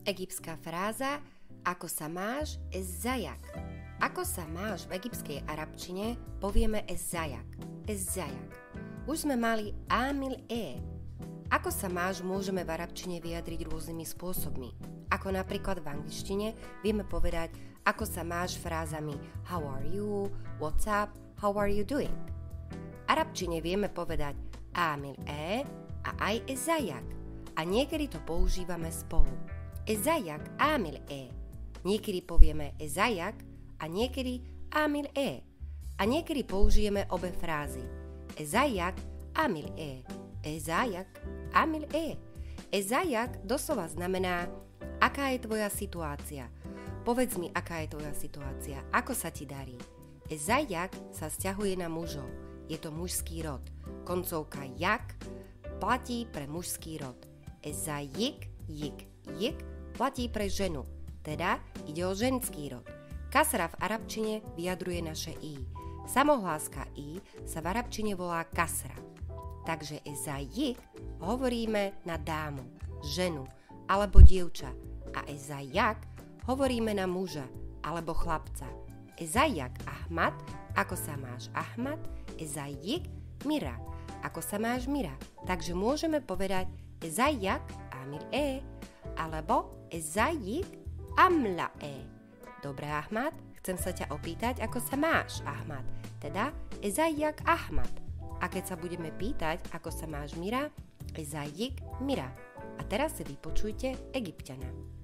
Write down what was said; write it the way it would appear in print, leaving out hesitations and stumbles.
Egyptská fráza ako sa máš ezajak. Ako sa máš v egyptskej arabčine povieme ezajak. Ezajak. Už sme mali amil Ako sa máš môžeme v arabčine vyjadriť rôznymi spôsobmi. Ako napríklad v angličtine vieme povedať ako sa máš frázami how are you, what's up, how are you doing. V arabčine vieme povedať amil a aj ezajak. A niekedy to používame spolu. Ezajak amil Niekedy povieme ezajak a niekedy amil A niekedy použijeme obe frázy. Ezajak amil Ezajak amil Ezajak doslova znamená aká je tvoja situácia. Povedz mi, aká je tvoja situácia. Ako sa ti darí? Ezajak sa vzťahuje na mužov. Je to mužský rod. Koncovka jak platí pre mužský rod. Ezajik jik platí pre ženu. Teda ide o ženský rod. Kasra v arabčine vyjadruje naše i. Samohláska i sa v arabčine volá kasra. Takže ezajik hovoríme na dámu, ženu alebo dievča a ezajak hovoríme na muža alebo chlapca. Ezajak Ahmad, ako sa máš Ahmad, ezajik Mira, ako sa máš Mira. Takže môžeme povedať ezajak amil alebo ezajik amla Dobre Ahmad, chcem sa ťa opýtať, ako sa máš Ahmad, teda ezajak Ahmad. A keď sa budeme pýtať, ako sa máš Mira, ezajik Mira. A teraz si vypočujte Egypťana.